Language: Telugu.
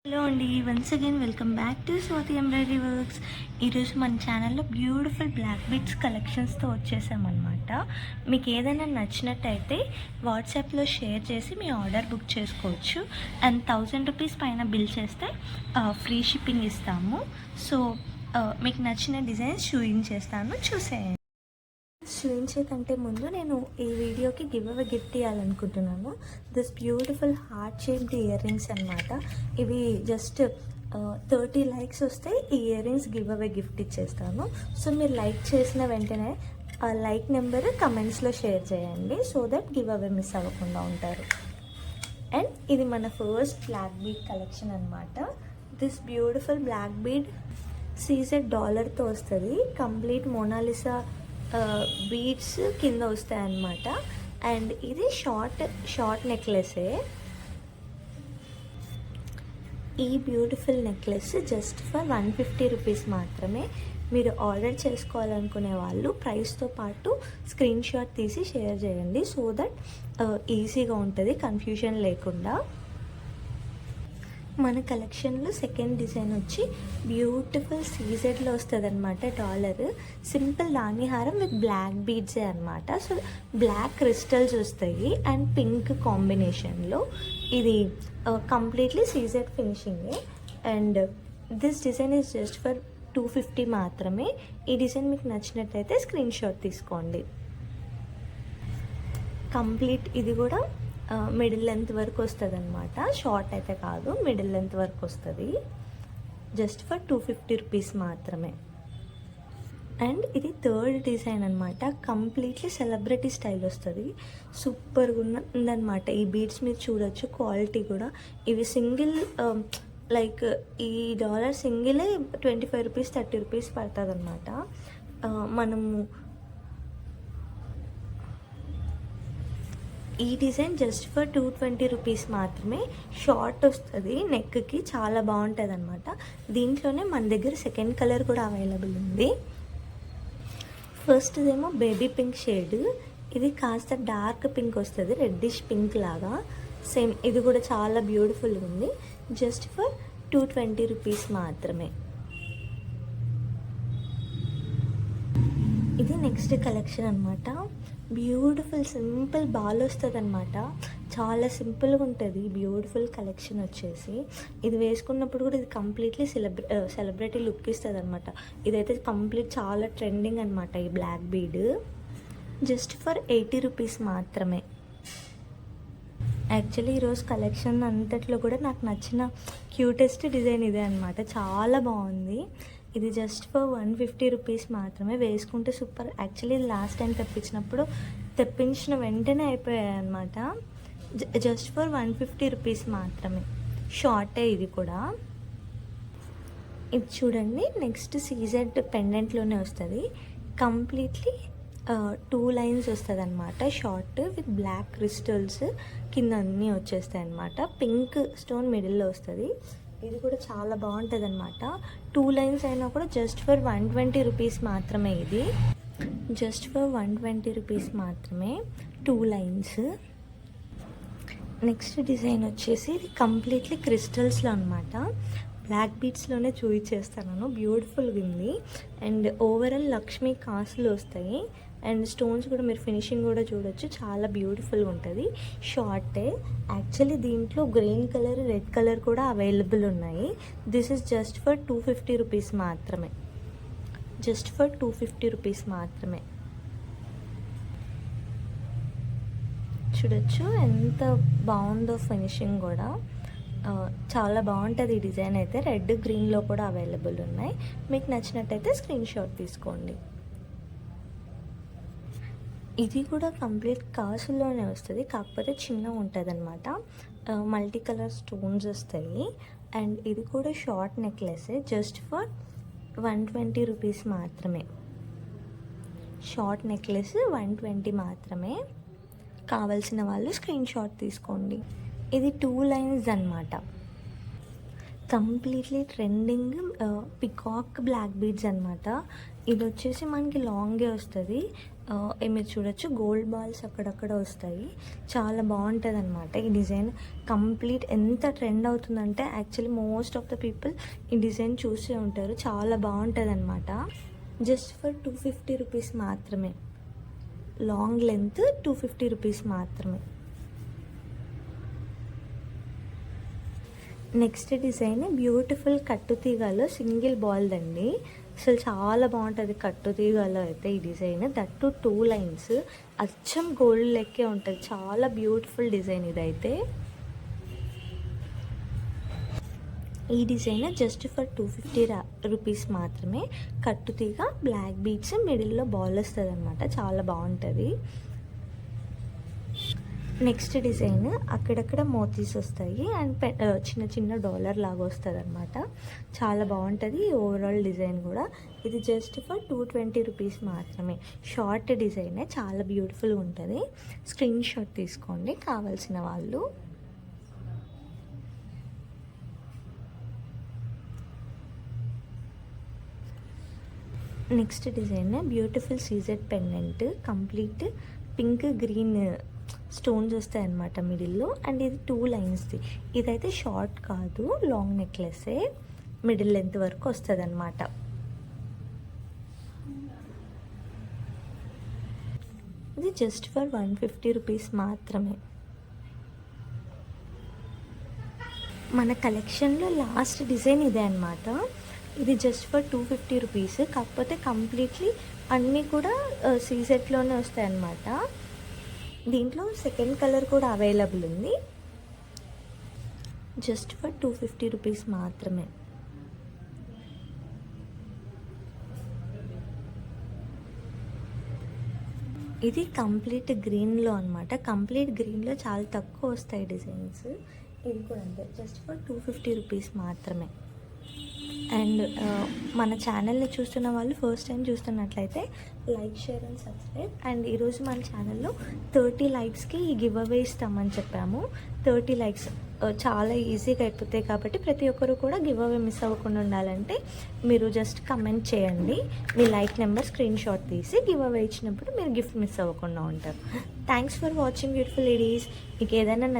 హలో అండి, once again welcome back to Swathi embroidery works. ఈరోజు మన ఛానల్లో బ్యూటిఫుల్ బ్లాక్ బీడ్స్ కలెక్షన్స్తో వచ్చేసామన్నమాట. మీకు ఏదైనా నచ్చినట్టయితే వాట్సాప్లో షేర్ చేసి మీ ఆర్డర్ బుక్ చేసుకోవచ్చు. అండ్ 1000 రూపీస్ పైన బిల్ చేస్తే ఫ్రీ షిప్పింగ్ ఇస్తాము. సో మీకు నచ్చిన డిజైన్స్ చూపించేస్తాను, చూసేయండి. చూపించే కంటే ముందు నేను ఈ వీడియోకి గిఫ్ట్ ఇవ్వాలనుకుంటున్నాను. This beautiful heart shaped earrings అనమాట. ఇవి జస్ట్ 30 లైక్స్ వస్తే ఈ ఇయర్ రింగ్స్ గిఫ్ట్ ఇచ్చేస్తాను. సో మీరు లైక్ చేసిన వెంటనే ఆ లైక్ నెంబర్ కమెంట్స్లో షేర్ చేయండి, సో దట్ మిస్ అవ్వకుండా ఉంటారు. అండ్ ఇది మన ఫస్ట్ బ్లాక్ బీడ్ కలెక్షన్ అనమాట. This beautiful black bead CZ డాలర్తో వస్తుంది. కంప్లీట్ మోనాలిసా బీడ్స్ కింద వస్తాయి అన్నమాట. అండ్ ఇది షార్ట్ నెక్లెసే. ఈ beautiful necklace just for 150 rupees మాత్రమే. మీరు ఆర్డర్ చేసుకోవాలనుకునే వాళ్ళు ప్రైస్తో పాటు స్క్రీన్ షాట్ తీసి షేర్ చేయండి, సో దట్ ఈజీగా ఉంటుంది, కన్ఫ్యూజన్ లేకుండా. మన కలెక్షన్లో సెకండ్ డిజైన్ వచ్చి బ్యూటిఫుల్ సీజెడ్లో వస్తుంది అనమాట. డాలర్ సింపుల్ రాణిహారం విత్ బ్లాక్ బీడ్సే అనమాట. సో బ్లాక్ క్రిస్టల్స్ వస్తాయి అండ్ పింక్ కాంబినేషన్లో. ఇది కంప్లీట్లీ సీజెడ్ ఫినిషింగే. And this design is just for 250 మాత్రమే. ఈ డిజైన్ మీకు నచ్చినట్టయితే స్క్రీన్ షాట్ తీసుకోండి. కంప్లీట్ ఇది కూడా మిడిల్ లెంత్ వరకు వస్తుంది అనమాట. షార్ట్ అయితే కాదు, మిడిల్ లెంత్ వరకు వస్తుంది. జస్ట్ ఫర్ 250 రూపీస్ మాత్రమే. అండ్ ఇది థర్డ్ డిజైన్ అనమాట. కంప్లీట్లీ సెలబ్రిటీ స్టైల్ వస్తుంది. సూపర్గా ఉందన్నమాట. ఈ బీడ్స్ మీరు చూడొచ్చు, క్వాలిటీ కూడా. ఇవి సింగిల్ లైక్ ఈ డాలర్ సింగిలే 25 రూపీస్ 30 రూపీస్ పడుతుంది అనమాట. మనము ఈ డిజైన్ జస్ట్ ఫర్ 220 రూపీస్ మాత్రమే. షార్ట్ వస్తుంది, నెక్కి చాలా బాగుంటుంది అనమాట. దీంట్లోనే మన దగ్గర సెకండ్ కలర్ కూడా అవైలబుల్ ఉంది. ఫస్ట్ ఏమో బేబీ పింక్ షేడ్. ఇది కాస్త డార్క్ పింక్ వస్తుంది, రెడ్డిష్ పింక్ లాగా. సేమ్ ఇది కూడా చాలా బ్యూటిఫుల్గా ఉంది. జస్ట్ ఫర్ 220 రూపీస్ మాత్రమే. ఇది నెక్స్ట్ కలెక్షన్ అనమాట. బ్యూటిఫుల్ సింపుల్ బాల్ వస్తుంది అనమాట. చాలా సింపుల్గా ఉంటుంది బ్యూటిఫుల్ కలెక్షన్ వచ్చేసి. ఇది వేసుకున్నప్పుడు కూడా ఇది కంప్లీట్లీ సెలబ్రిటీ లుక్ ఇస్తుంది అనమాట. ఇదైతే కంప్లీట్ చాలా ట్రెండింగ్ అనమాట ఈ black bead. Just for 80 rupees మాత్రమే. యాక్చువల్లీ ఈరోజు కలెక్షన్ అంతట్లో కూడా నాకు నచ్చిన క్యూటెస్ట్ డిజైన్ ఇదే అనమాట. చాలా బాగుంది. ఇది జస్ట్ ఫర్ 150 రూపీస్ మాత్రమే. వేసుకుంటే సూపర్. యాక్చువల్లీ లాస్ట్ టైం తెప్పించిన వెంటనే అయిపోయాయి అనమాట. జస్ట్ ఫర్ 150 రూపీస్ మాత్రమే. షార్టే ఇది కూడా. ఇది చూడండి, నెక్స్ట్ సీజెడ్ పెండెంట్లోనే వస్తుంది. కంప్లీట్లీ 2 లైన్స్ వస్తుంది అనమాట. షార్ట్ విత్ బ్లాక్ క్రిస్టల్స్ కింద అన్నీ వచ్చేస్తాయి అనమాట. పింక్ స్టోన్ మిడిల్లో వస్తుంది. ఇది కూడా చాలా బాగుంటుంది అనమాట. 2 లైన్స్ అయినా కూడా జస్ట్ ఫర్ 120 రూపీస్ మాత్రమే. ఇది జస్ట్ ఫర్ 120 రూపీస్ మాత్రమే, 2 లైన్స్. నెక్స్ట్ డిజైన్ వచ్చేసి ఇది కంప్లీట్లీ క్రిస్టల్స్లో అనమాట. బ్లాక్ బీడ్స్లోనే చూపించేస్తాను. బ్యూటిఫుల్గా ఉంది. అండ్ ఓవరాల్ లక్ష్మీ కాసులు వస్తాయి. అండ్ స్టోన్స్ కూడా మీరు ఫినిషింగ్ కూడా చూడొచ్చు, చాలా బ్యూటిఫుల్గా ఉంటుంది. షార్టే. యాక్చువల్లీ దీంట్లో గ్రీన్ కలర్, రెడ్ కలర్ కూడా అవైలబుల్ ఉన్నాయి. This is just for 250 rupees మాత్రమే. జస్ట్ ఫర్ 250 రూపీస్ మాత్రమే. చూడొచ్చు ఎంత బాగుందో ఫినిషింగ్ కూడా. చాలా బాగుంటుంది ఈ డిజైన్ అయితే. రెడ్, గ్రీన్లో కూడా అవైలబుల్ ఉన్నాయి. మీకు నచ్చినట్టయితే స్క్రీన్ షాట్ తీసుకోండి. ఇది కూడా కంప్లీట్ కాసుల్లోనే వస్తుంది, కాకపోతే చిన్నగా ఉంటుంది అనమాట. మల్టీ కలర్ స్టోన్స్ వస్తాయి. అండ్ ఇది కూడా short necklace. Just for 120 rupees మాత్రమే. షార్ట్ నెక్లెస్ 120 మాత్రమే. కావాల్సిన వాళ్ళు స్క్రీన్ షాట్ తీసుకోండి. ఇది 2 లైన్స్ అనమాట. Completely trending peacock black beads అనమాట. ఇది వచ్చేసి మనకి లాంగే వస్తుంది. మీరు చూడొచ్చు గోల్డ్ బాల్స్ అక్కడక్కడ వస్తాయి. చాలా బాగుంటుంది అనమాట ఈ డిజైన్. కంప్లీట్ ఎంత ట్రెండ్ అవుతుందంటే actually most of the people ఈ డిజైన్ చూసే ఉంటారు. చాలా బాగుంటుంది అనమాట. జస్ట్ ఫర్ 250 రూపీస్ మాత్రమే. లాంగ్ లెంత్ 250 రూపీస్ మాత్రమే. నెక్స్ట్ డిజైన్ బ్యూటిఫుల్ కట్టుతీగలో సింగిల్ బాల్ దండి. అసలు చాలా బాగుంటుంది కట్టుతీగలో అయితే ఈ డిజైన్. దట్టు 2 లైన్స్ అచ్చం గోల్డ్ లెక్కే ఉంటుంది. చాలా బ్యూటిఫుల్ డిజైన్ ఇదైతే. ఈ డిజైన్ జస్ట్ ఫర్ 250 రూపీస్ మాత్రమే. కట్టుతీగ, బ్లాక్ బీడ్స్, మిడిల్లో బాల్ వస్తుంది అనమాట. చాలా బాగుంటుంది. నెక్స్ట్ డిజైన్ అక్కడక్కడ మోతీస్ వస్తాయి అండ్ చిన్న చిన్న డాలర్ లాగా వస్తుంది అనమాట. చాలా బాగుంటుంది ఓవరాల్ డిజైన్ కూడా. ఇది జస్ట్ ఫర్ 220 రూపీస్ మాత్రమే. షార్ట్ డిజైనే, చాలా బ్యూటిఫుల్గా ఉంటుంది. స్క్రీన్ షాట్ తీసుకోండి కావాల్సిన వాళ్ళు. Next design beautiful CZ pendant. Complete pink green stones వస్తాయి అన్నమాట మిడిల్లో. అండ్ ఇది 2 లైన్స్ది. ఇదైతే షార్ట్ కాదు, లాంగ్ నెక్లెసే. మిడిల్ లెంత్ వరకు వస్తుంది అనమాట. ఇది జస్ట్ ఫర్ 150 రూపీస్ మాత్రమే. మన కలెక్షన్లో లాస్ట్ డిజైన్ ఇదే అనమాట. ఇది జస్ట్ ఫర్ 250 రూపీస్. కాకపోతే కంప్లీట్లీ అన్నీ కూడా సీజెట్లోనే వస్తాయి అన్నమాట. దీంట్లో సెకండ్ కలర్ కూడా అవైలబుల్ ఉంది. జస్ట్ ఫర్ 250 రూపీస్ మాత్రమే. ఇది కంప్లీట్ గ్రీన్లో అనమాట. కంప్లీట్ గ్రీన్లో చాలా తక్కువ వస్తాయి డిజైన్స్. ఇది కూడా అంతే, జస్ట్ ఫర్ 250 రూపీస్ మాత్రమే. అండ్ మన ఛానల్ని చూస్తున్న వాళ్ళు ఫస్ట్ టైం చూస్తున్నట్లయితే like, share and subscribe. And ఈరోజు మన ఛానల్లో 30 లైక్స్కి ఈ గివ్ అవే ఇస్తామని చెప్పాము. 30 లైక్స్ చాలా ఈజీగా అయిపోతాయి కాబట్టి ప్రతి ఒక్కరు కూడా గివ్ అవే మిస్ అవ్వకుండా ఉండాలంటే మీరు జస్ట్ కమెంట్ చేయండి. మీ లైక్ నెంబర్ స్క్రీన్ షాట్ తీసి గివ్ అవే ఇచ్చినప్పుడు మీరు గిఫ్ట్ మిస్ అవ్వకుండా ఉంటారు. Thanks for watching beautiful ladies. మీకు ఏదైనా